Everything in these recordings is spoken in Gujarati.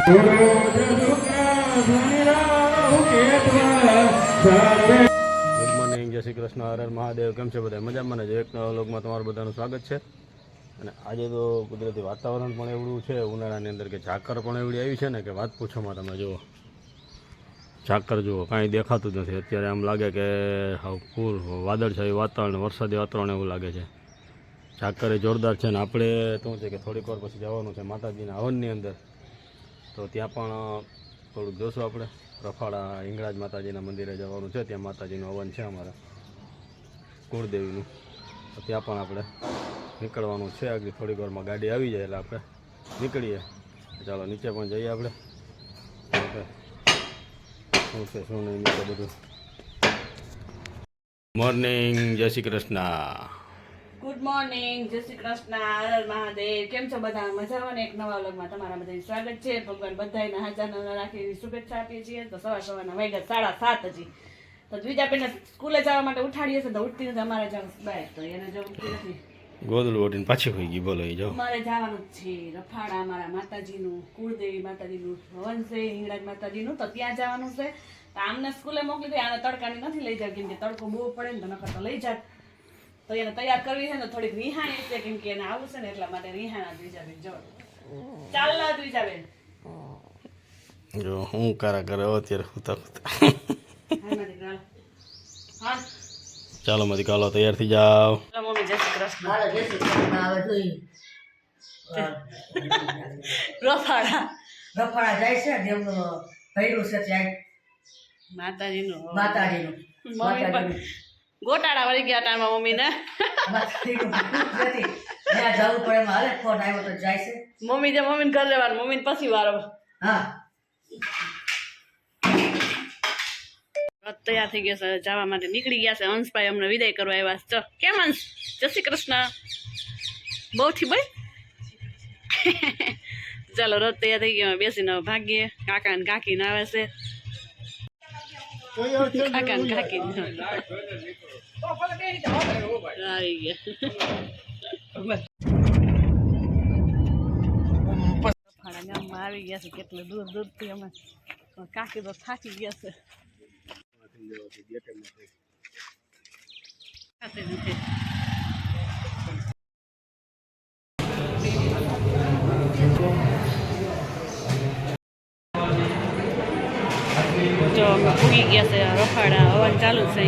મોર્નિંગ, જય શ્રી કૃષ્ણ, હર હર મહાદેવ. કેમ છે બધા? મજામાં ને? એક નવા વ્લોગમાં તમારું બધાનું સ્વાગત છે. અને આજે તો કુદરતી વાતાવરણ પણ એવડું છે ઉનાળાની અંદર કે ઝાકર પણ એવડી આવી છે ને કે વાત પૂછોમાં. તમે જુઓ ઝાકર જુઓ, કાંઈ દેખાતું જ નથી અત્યારે. આમ લાગે કે ફૂલ વાદળછાયું વાતાવરણ, વરસાદી વાતાવરણ એવું લાગે છે. ઝાકર એ જોરદાર છે. ને આપણે શું છે કે થોડીક વાર પછી જવાનું છે માતાજીના હવનની અંદર, તો ત્યાં પણ થોડુંક જોશું આપણે. રફાળા હિંગળાજ માતાજીના મંદિરે જવાનું છે, ત્યાં માતાજીનું હવન છે અમારા કુળદેવીનું, તો ત્યાં પણ આપણે નીકળવાનું છે. આગળ થોડીક વારમાં ગાડી આવી જાય એટલે આપણે નીકળીએ. ચાલો નીચે પણ જઈએ આપણે, શું છે શું નહીં નીચે બધું. મોર્નિંગ, જય શ્રી કૃષ્ણ. ગુડ મોર્નિંગ, જય શ્રી કૃષ્ણ, હર મહાદેવ. કેમ છો બધા? મજામાં ને? એક નવા વ્લોગમાં તમારા બધાનું સ્વાગત છે. ભગવાન બધાને હાજર રાખી શુભેચ્છા આપીએ છીએ. તો સવારના વાગ્યા 7:30 હજી. તો દ્વિજાબેનને સ્કૂલે જવા માટે ઉઠાડીએ છીએ, તો ઉઠતી નથી. અમારે જવાનું બાય, તો એને જો ઉઠતી નથી, ગોદડું ઓઢીને પાછી હોઈ ગઈ. બોલો, એ જો અમારે જવાનું જ છે રફાડા, અમારા માતાજીનું કુળદેવી માતાજીનું હવન છે, હિંગળાજ માતાજીનું, તો ત્યાં જવાનું છે. તો આમને સ્કૂલે મોકલી દે. આને તડકાની નથી લઈ જાય, કેમ કે તડકો બહુ પડે ને, તો નકર તો લઈ જાય. તો એને તૈયાર કરવી છે ને, થોડીક રિહાણી છે, કેમ કે એને આવું છે ને, એટલા માટે રિહાણા. દ્વિજાબેન જો ચાલ દ્વિજાબેન જો હું કારા કરે અત્યારે હુતા હુતા. હા ચાલો મધી કાલો, તૈયાર થઈ જાઓ. મમ્મી, જય શ્રી કૃષ્ણ. રફાડા જાય છે દેવનું ભર્યું છે ત્યાં માતાજીનું માતાજીનું ગોટાળા વળી ગયા ટાઈમમાં મમ્મી ને ત્યાં જવું પડે. એમાં હાલે ફોન આવ્યો તો જાય છે. મમ્મીને ઘર લેવાનું, મમ્મીને પછી વારો. હા, તૈયાર થઈ ગયા છે, જવા માટે નીકળી ગયા છે. હંસભાઈ અમને વિદાય કરવા આવ્યા છે. કેમ હંસ? જય શ્રી કૃષ્ણ. બહુ થી ભાઈ ચાલો, રથ તૈયાર થઈ ગયા, બેસીને ભાગીએ. કાકા ને કાકી ને આવે છે. કાકા ને કાકી આવી ગયા આવી ગયા છે. કેટલું દૂર દૂરથી અમે કાકી તો થાકી ગયા છે. જો અમે પૂગી ગયા છે રફાડા, હવન ચાલુ છે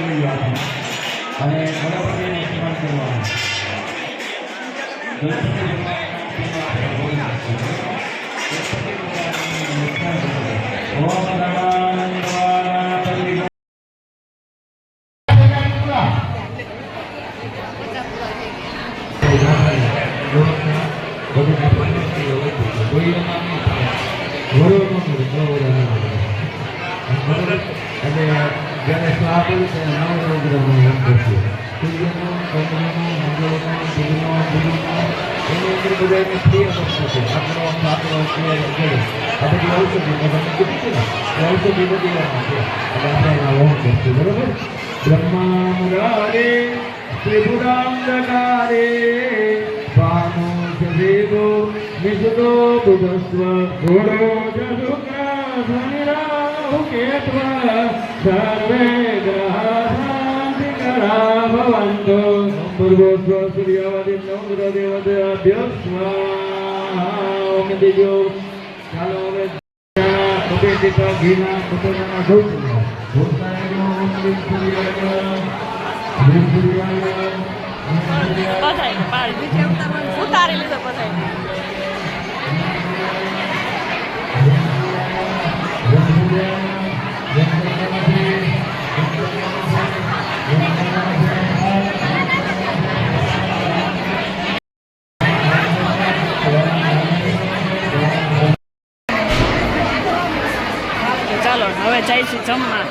લઈ જવાનું અને ગણપતિને સ્મરણ કરવાનું. ગણપતિ ભગવાનના નામથી આપણે બોલી નાખીએ. ગણપતિ ભગવાનનું સ્મરણ કરો. ઓમ નમઃ શિવાય. અને જ્યારે સ્વાહ બોલું ત્યારે નવગ્રહનું નામ કરશું. સૂર્યનું, ચંદ્રનું, મંગળનું, બુધનું, એની અંદર બધાને પ્રિય વસ્તુ છે. આપણો આપણો પ્રિય છે. આ બધી ઔષધિ મેં તમને કીધું છે ને, એ ઔષધિ બધી એમાં છે. એટલે આપણે એમાં ઓમ કરશું. બરોબર? બ્રહ્મા મુરારે ત્રિપુરાંધકારે ભાનુ દેવો નિષદો બુધસ્વ ઘોડો જસુકા ધનિરાહુ કેત્વા સર્વે ગ્રહા શાંતિકરા ભવન્તુ. પૂર્વોસ્વ સૂર્યવદિનો ગ્રહદેવતાભ્યો સ્વાહા. ઓમ દેજો. ચાલો હવે કપેટિકા ઘીના કપડાના ધોતિયા ધોતાયો ઓમ સૂર્યાય બધાય પાડી નીચે ઉતારી લીધો બધાય. ચાલો હવે જઈશું જમવા.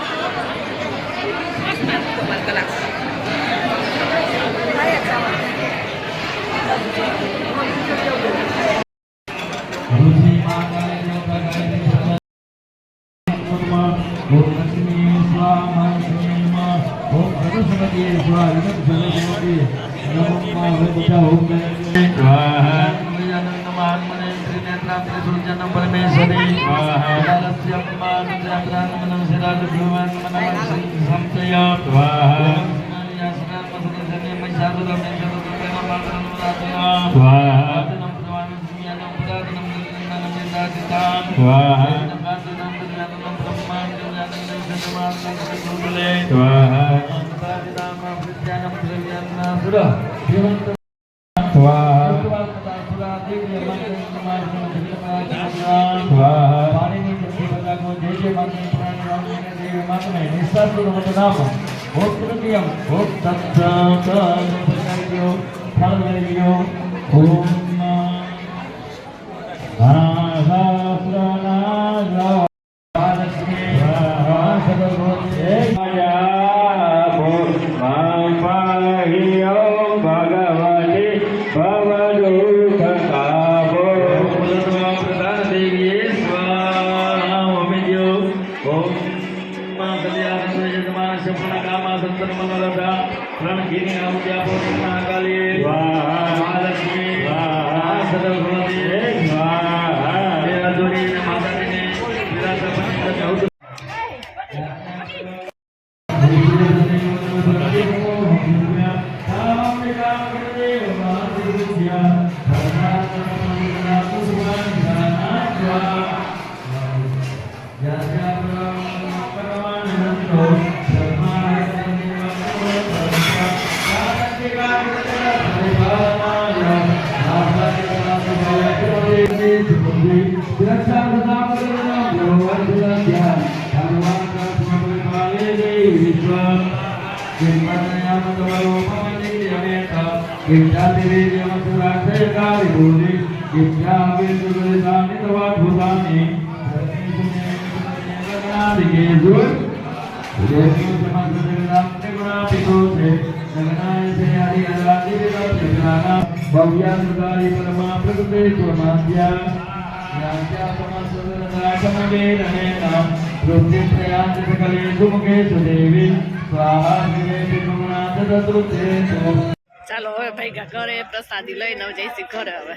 ચાલો હવે ભાઈ ઘરે પ્રસાદી લઈને જઈશી ઘરે. હવે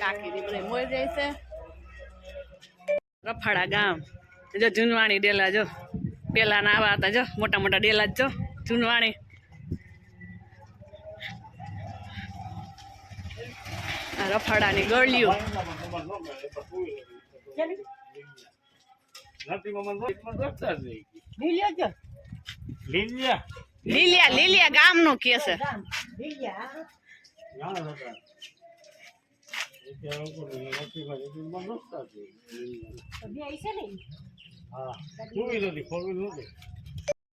કાકીની બધા મોય જાય છે. રફાડા ગામ જો જૂનવાણી ડેલા જો પેલા ના આવા હતા જો મોટા મોટા ડેલા જો જૂનવાણી. રફાડાની ગળ્યું લીલિયા ગામનું કે છે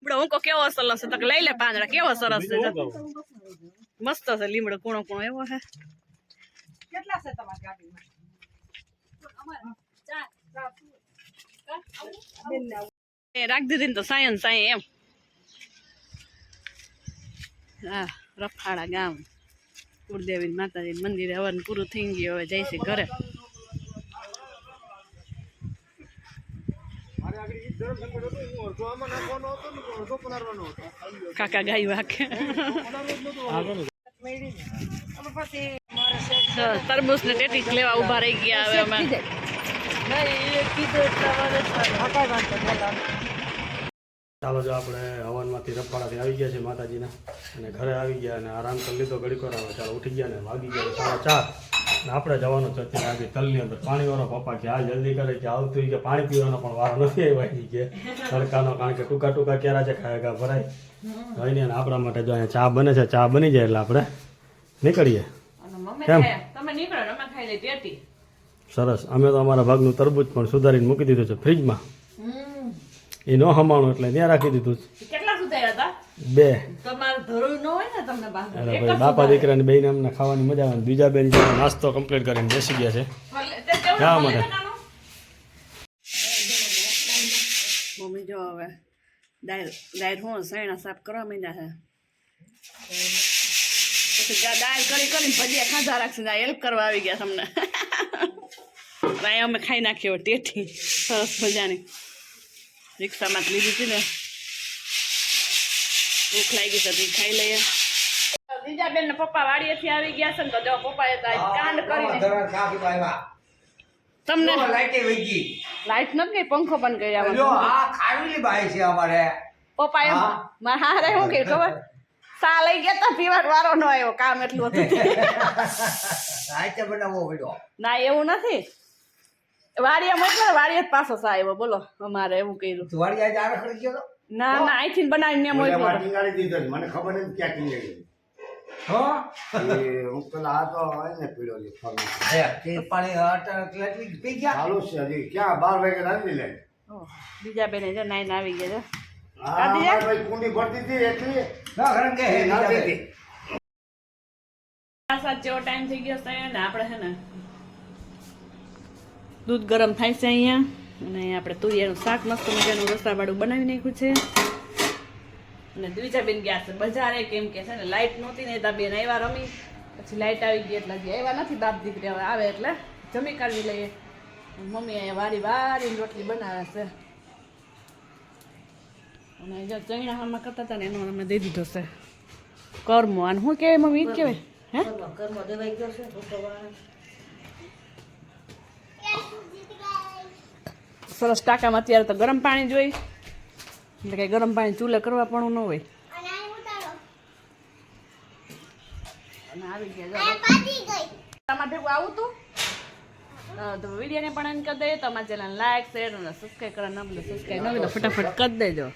લીમડો ઊંકો કેવો સરસ છે તો લઈ લે પાંદડા કેવો સરસ છે જો. મસ્ત છે લીમડો કૂણો કૂણો એવો છે. કેટલા છે તમારી ગાડીમાં? રાખી દીધી ને તો સાયન સાય એમ. હા રફાડા ગામ કુળદેવી માતાજી મંદિરે હવન પૂરું થઈ ગયું હવે જઈશું ઘરે. કાકા ગાયું વાકે તરબૂચ ને ટેટી લેવા ઉભા રહી ગયા હવે અમે. ચાલો જો આપણે હવનમાંથી રફાડાથી આવી ગયા છે માતાજીના અને ઘરે આવી ગયા અને આરામ કરી લીધો ઘડીક વાર. આવે ચાલો ઉઠી ગયા ને વાગી ગયા 4:30 ને આપણે જવાનું છે અત્યારે આગળ તલની અંદર. પાણીવાળો પપ્પા કે આ જલ્દી કરે કે આવતું કે પાણી પીવાનો પણ વારો નથી આવ્યો કે તડકાનો, કારણ કે ટૂંકા ટૂંકા કેરા છે ખાયગા ભરાય હોય ને. આપણા માટે જો અહીંયા ચા બને છે, ચા બની જાય એટલે આપણે નીકળીએ. કેમ તમે નીકળો અમે ખાઈ લઈ ટેટી. સરસ. અમે તો અમારા ભાગનું તરબૂચ પણ સુધારીને મૂકી દીધું છે ફ્રીજમાં. એ ન હમાણું એટલે ત્યાં રાખી દીધું છે. કેટલા સુધાર્યા હતા? 2. તમારે ધરોઈ ન હોય ને તમને બાંધો. એટલે ભાઈ બાપા દીકરાને બેને અમને ખાવાની મજા આવે. બીજા બેન જે નાસ્તો કમ્પ્લીટ કરીને બેસી ગયા છે જવા માટે. મમ્મી જો હવે દાળ હું સૈણા સાફ કરવા માંડ્યા છે. પછી દાળ કરીને ભજીયા ખાધા રાખશે. હેલ્પ કરવા આવી ગયા તમને. અમે ખાઈ નાખીએ ટેટી સરસ મજાની. રિક્ષામાં જ લીધી હતી ને, ભૂખ લાગી હતી ખાઈ લઈએ. બીજા બેન પપ્પા વાડીએથી આવી ગયા છે ને તો જો પપ્પાએ કાંડ કરીને તમને લાઈટ નથી ગઈ, પંખો બંધ કર્યા. પપ્પા એમ હારે શું કહ્યું ખબર? સા લઈ ગયા તા પીવા વારો ન આવ્યો, કામ એટલું હતું. ના એવું નથી, વાડીએ મોકલો વાડીએ જ પાછો સા આવ્યો. બોલો અમારે એવું કર્યું. ના ના અહીંથી બનાવીને મોકલો. મને ખબર નથી ક્યાં ટીંગાડી. હું પેલા આ તો હોય ને પીળો ચાલુ છે હજી. ક્યાં 12 વાગે રાંધી લે. બીજા બેને જો નાઈને આવી ગયા હા ભાઈ કુંડી ભરતી હતી એટલી નાખી હતી. સાત જેવો ટાઈમ થઈ ગયો છે ને આપણે છે ને દૂધ ગરમ થાય છે અહીંયા. અને અહીંયા આપણે તુરિયાનું શાક મસ્ત મજાનું રસાવાળું બનાવી નાખ્યું છે. અને બીજા બેન ગયા છે બજારે, કેમ કે છે ને લાઇટ નહોતી ને ત્યાં બેન આવ્યા રમી, પછી લાઇટ આવી ગઈ એટલે હજી આવ્યા નથી. બાપ દીકરી હવે આવે એટલે જમી કાઢી લઈએ. મમ્મી અહીંયા વારી વારીને રોટલી બનાવે છે. અને જો ચણામાં કરતા હતા ને એનો અમે દઈ દીધો છે કર્મો. અને શું કહેવાય મમ્મી? ઈ જ કહેવાય હે? સરસ. ટાંકામાં અત્યારે તો ગરમ પાણી જોઈ, એટલે કઈ ગરમ પાણી ચૂલે કરવા પણ ન હોય. અને આવી ગયા તમારે ભેગું આવું તું તો વિડીયોને પણ એન્ડ કરી દઈએ. તમારા ચેનલ લાઈક શેર અને સબસ્ક્રાઈબ કરવાનું ન ભૂલો. સબસ્ક્રાઈબ ન હોય તો ફટાફટ કરી દેજો.